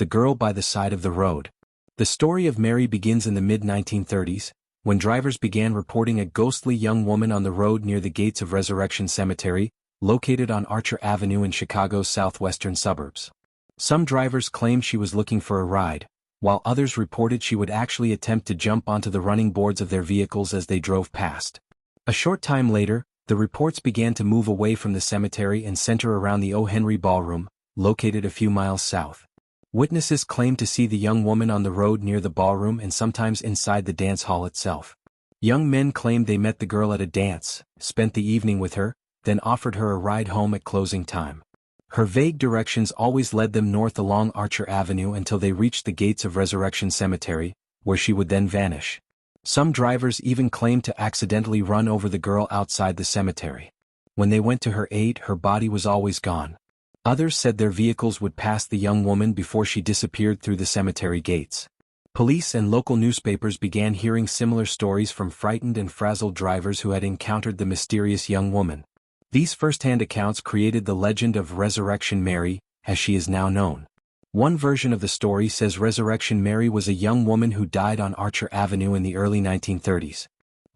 The Girl by the Side of the Road. The story of Mary begins in the mid-1930s, when drivers began reporting a ghostly young woman on the road near the gates of Resurrection Cemetery, located on Archer Avenue in Chicago's southwestern suburbs. Some drivers claimed she was looking for a ride, while others reported she would actually attempt to jump onto the running boards of their vehicles as they drove past. A short time later, the reports began to move away from the cemetery and center around the O. Henry Ballroom, located a few miles south. Witnesses claimed to see the young woman on the road near the ballroom and sometimes inside the dance hall itself. Young men claimed they met the girl at a dance, spent the evening with her, then offered her a ride home at closing time. Her vague directions always led them north along Archer Avenue until they reached the gates of Resurrection Cemetery, where she would then vanish. Some drivers even claimed to accidentally run over the girl outside the cemetery. When they went to her aid, her body was always gone. Others said their vehicles would pass the young woman before she disappeared through the cemetery gates. Police and local newspapers began hearing similar stories from frightened and frazzled drivers who had encountered the mysterious young woman. These first-hand accounts created the legend of Resurrection Mary, as she is now known. One version of the story says Resurrection Mary was a young woman who died on Archer Avenue in the early 1930s.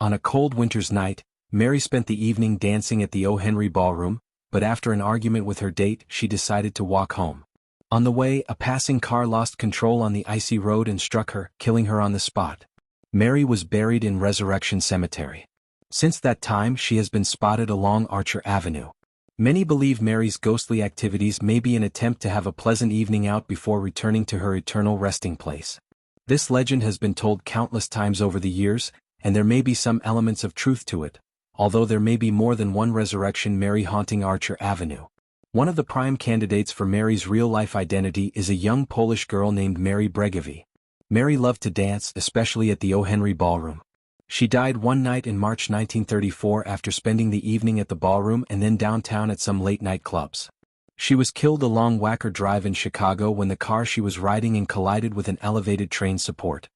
On a cold winter's night, Mary spent the evening dancing at the O. Henry Ballroom, but after an argument with her date, she decided to walk home. On the way, a passing car lost control on the icy road and struck her, killing her on the spot. Mary was buried in Resurrection Cemetery. Since that time, she has been spotted along Archer Avenue. Many believe Mary's ghostly activities may be an attempt to have a pleasant evening out before returning to her eternal resting place. This legend has been told countless times over the years, and there may be some elements of truth to it, although there may be more than one Resurrection Mary haunting Archer Avenue. One of the prime candidates for Mary's real-life identity is a young Polish girl named Mary Bregowy. Mary loved to dance, especially at the O. Henry Ballroom. She died one night in March 1934 after spending the evening at the ballroom and then downtown at some late-night clubs. She was killed along Wacker Drive in Chicago when the car she was riding in collided with an elevated train support.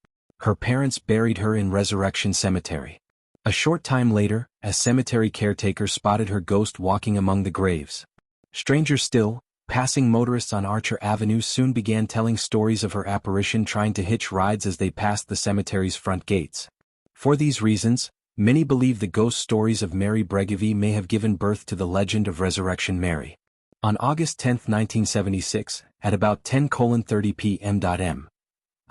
Her parents buried her in Resurrection Cemetery. A short time later, a cemetery caretaker spotted her ghost walking among the graves. Stranger still, passing motorists on Archer Avenue soon began telling stories of her apparition trying to hitch rides as they passed the cemetery's front gates. For these reasons, many believe the ghost stories of Mary Bregowy may have given birth to the legend of Resurrection Mary. On August 10, 1976, at about 10:30 p.m.,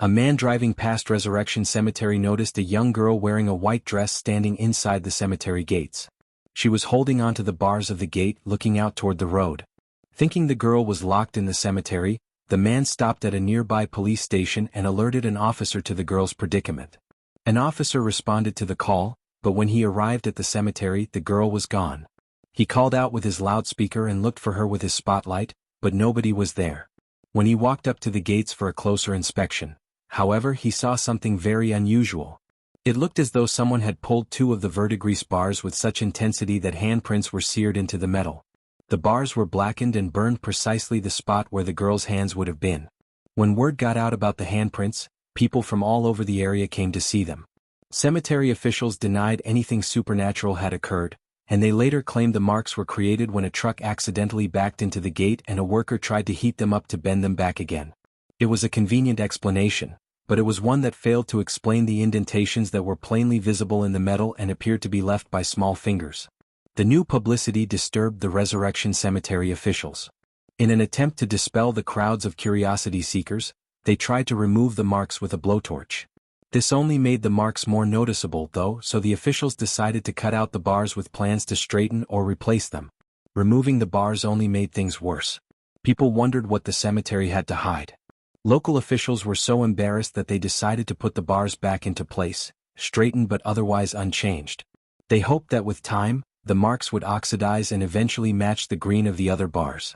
a man driving past Resurrection Cemetery noticed a young girl wearing a white dress standing inside the cemetery gates. She was holding onto the bars of the gate, looking out toward the road. Thinking the girl was locked in the cemetery, the man stopped at a nearby police station and alerted an officer to the girl's predicament. An officer responded to the call, but when he arrived at the cemetery, the girl was gone. He called out with his loudspeaker and looked for her with his spotlight, but nobody was there. When he walked up to the gates for a closer inspection, however, he saw something very unusual. It looked as though someone had pulled two of the verdigris bars with such intensity that handprints were seared into the metal. The bars were blackened and burned precisely the spot where the girl's hands would have been. When word got out about the handprints, people from all over the area came to see them. Cemetery officials denied anything supernatural had occurred, and they later claimed the marks were created when a truck accidentally backed into the gate and a worker tried to heat them up to bend them back again. It was a convenient explanation, but it was one that failed to explain the indentations that were plainly visible in the metal and appeared to be left by small fingers. The new publicity disturbed the Resurrection Cemetery officials. In an attempt to dispel the crowds of curiosity seekers, they tried to remove the marks with a blowtorch. This only made the marks more noticeable though, so the officials decided to cut out the bars with plans to straighten or replace them. Removing the bars only made things worse. People wondered what the cemetery had to hide. Local officials were so embarrassed that they decided to put the bars back into place, straightened but otherwise unchanged. They hoped that with time, the marks would oxidize and eventually match the green of the other bars.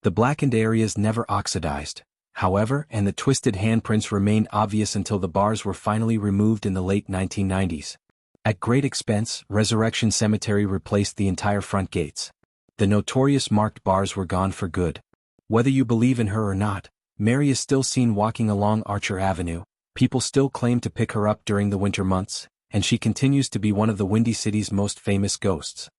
The blackened areas never oxidized, however, and the twisted handprints remained obvious until the bars were finally removed in the late 1990s. At great expense, Resurrection Cemetery replaced the entire front gates. The notorious marked bars were gone for good. Whether you believe in her or not, Mary is still seen walking along Archer Avenue, people still claim to pick her up during the winter months, and she continues to be one of the Windy City's most famous ghosts.